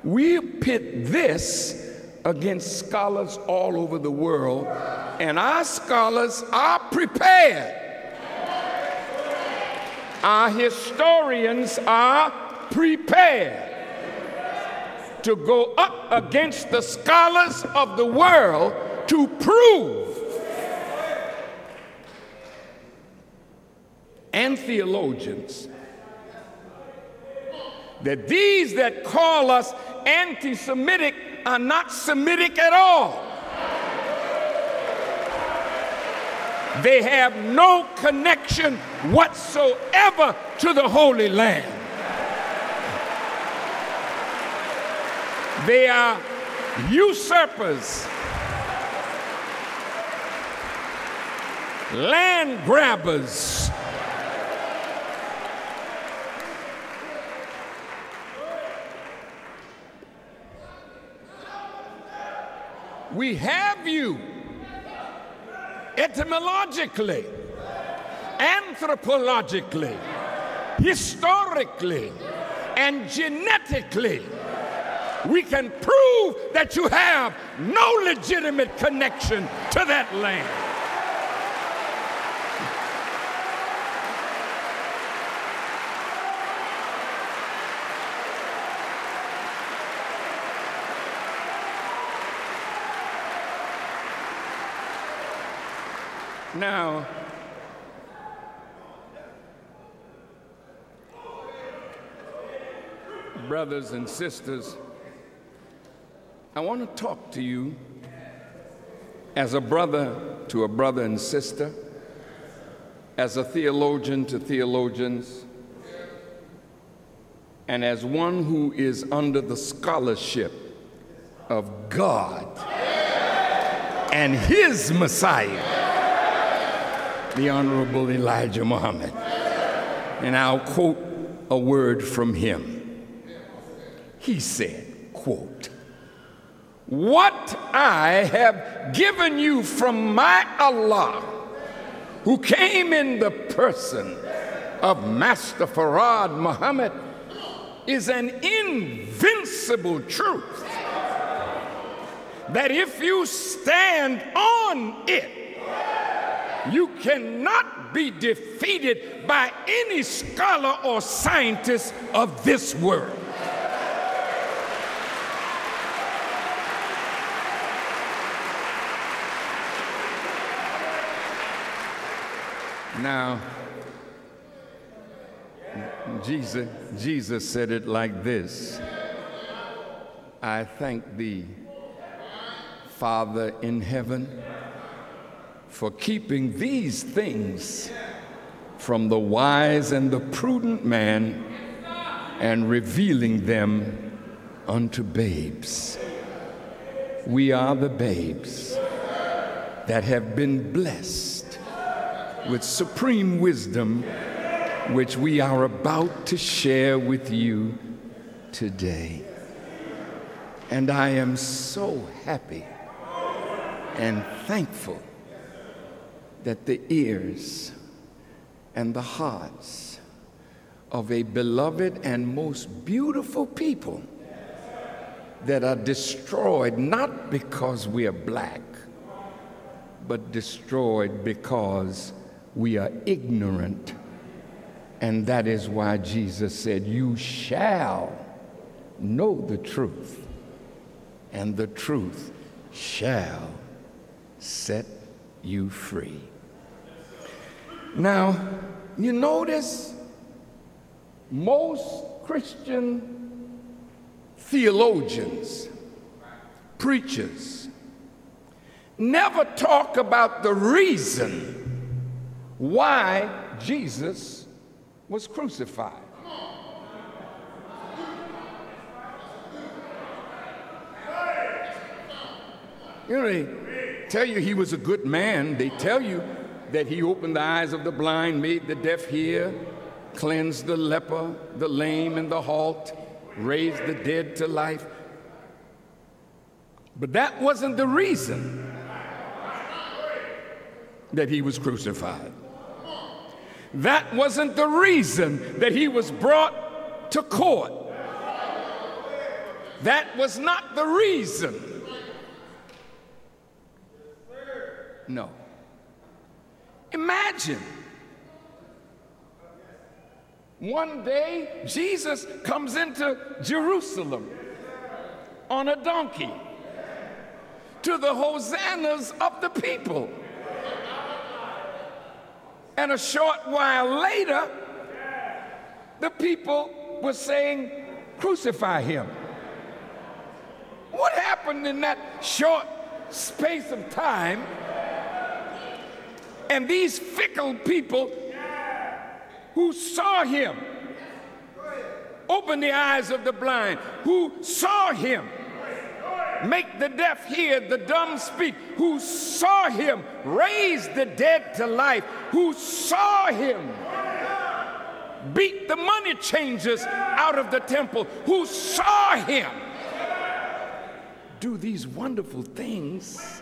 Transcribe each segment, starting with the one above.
We pit this against scholars all over the world, and our scholars are prepared. Our historians are prepared to go up against the scholars of the world to prove, and theologians, that these that call us anti-Semitic are not Semitic at all. They have no connection whatsoever to the Holy Land. They are usurpers, land grabbers, we have you etymologically, anthropologically, historically, and genetically. We can prove that you have no legitimate connection to that land. Now, brothers and sisters, I want to talk to you as a brother to a brother and sister, as a theologian to theologians, and as one who is under the scholarship of God and his Messiah, the Honorable Elijah Muhammad. And I'll quote a word from him. He said, quote, "What I have given you from my Allah, who came in the person of Master Farrakhan Muhammad, is an invincible truth that if you stand on it, you cannot be defeated by any scholar or scientist of this world." Now, Jesus said it like this: "I thank thee, Father in heaven, for keeping these things from the wise and the prudent man and revealing them unto babes." We are the babes that have been blessed with supreme wisdom, which we are about to share with you today. And I am so happy and thankful that the ears and the hearts of a beloved and most beautiful people that are destroyed not because we are black, but destroyed because we are ignorant. And that is why Jesus said, "You shall know the truth, and the truth shall set you free." Now, you notice most Christian theologians, preachers, never talk about the reason why Jesus was crucified. You know, they tell you he was a good man. They tell you that he opened the eyes of the blind, made the deaf hear, cleansed the leper, the lame, and the halt, raised the dead to life. But that wasn't the reason that he was crucified. That wasn't the reason that he was brought to court. That was not the reason. No. Imagine one day Jesus comes into Jerusalem on a donkey to the hosannas of the people. And a short while later, the people were saying, crucify him. What happened in that short space of time? And these fickle people who saw him open the eyes of the blind, who saw him make the deaf hear, the dumb speak, who saw him raise the dead to life, who saw him beat the money changers out of the temple, who saw him do these wonderful things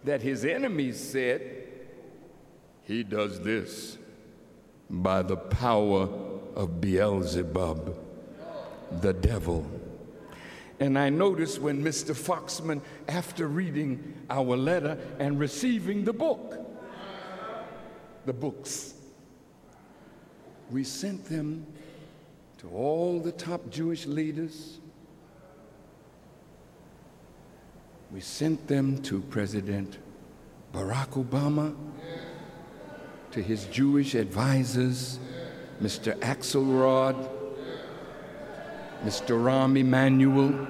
that his enemies said, he does this by the power of Beelzebub, the devil. And I noticed when Mr. Foxman, after reading our letter and receiving the books, we sent them to all the top Jewish leaders. We sent them to President Barack Obama, to his Jewish advisors, Mr. Axelrod, Mr. Rahm Emanuel.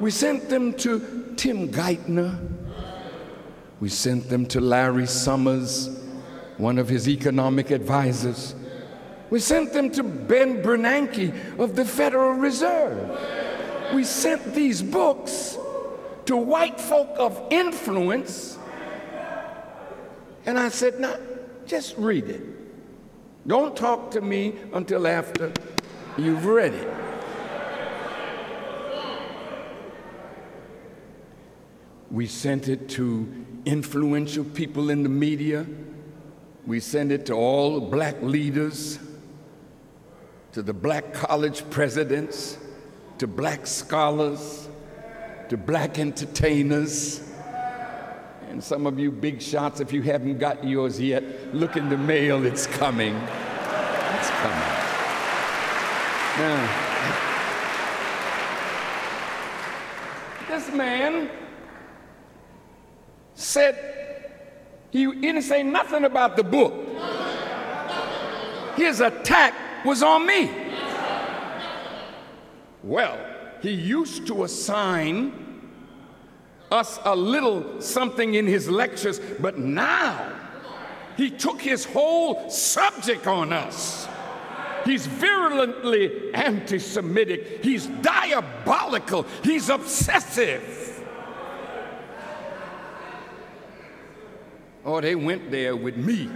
We sent them to Tim Geithner. We sent them to Larry Summers, one of his economic advisors. We sent them to Ben Bernanke of the Federal Reserve. We sent these books to white folk of influence. And I said, now, just read it. Don't talk to me until after you've read it. We sent it to influential people in the media. We sent it to all black leaders, to the black college presidents, to black scholars, to black entertainers. And some of you big shots, if you haven't got yours yet, look in the mail, it's coming. It's coming. Now, this man said he didn't say nothing about the book. His attack was on me. Well, he used to assign us a little something in his lectures, but now he took his whole subject on us. He's virulently anti-Semitic. He's diabolical. He's obsessive. Oh, they went there with me.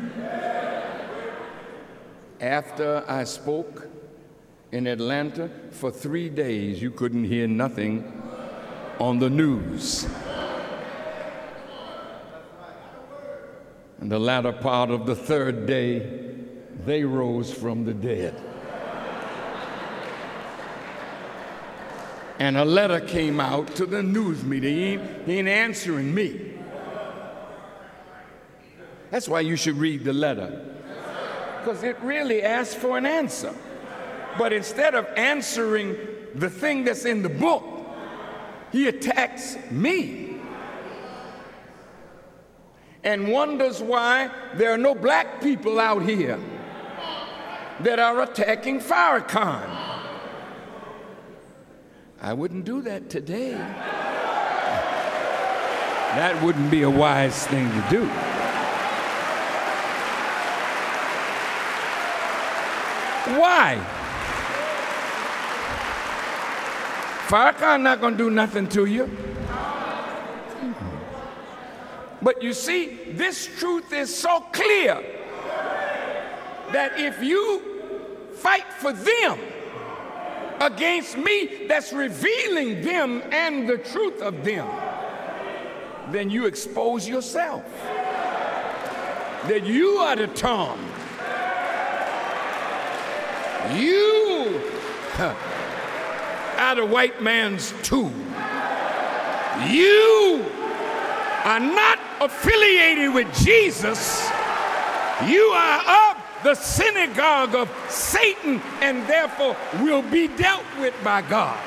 After I spoke in Atlanta for 3 days, you couldn't hear nothing on the news. In the latter part of the third day, they rose from the dead. And a letter came out to the news media. He ain't answering me. That's why you should read the letter, because it really asks for an answer. But instead of answering the thing that's in the book, he attacks me and wonders why there are no black people out here that are attacking Farrakhan. I wouldn't do that today. That wouldn't be a wise thing to do. Why? Farrakhan not going to do nothing to you. But you see, this truth is so clear that if you fight for them against me, that's revealing them and the truth of them, then you expose yourself. That you are the Tom. out of white man's tool. You are not affiliated with Jesus. You are of the synagogue of Satan, and therefore will be dealt with by God.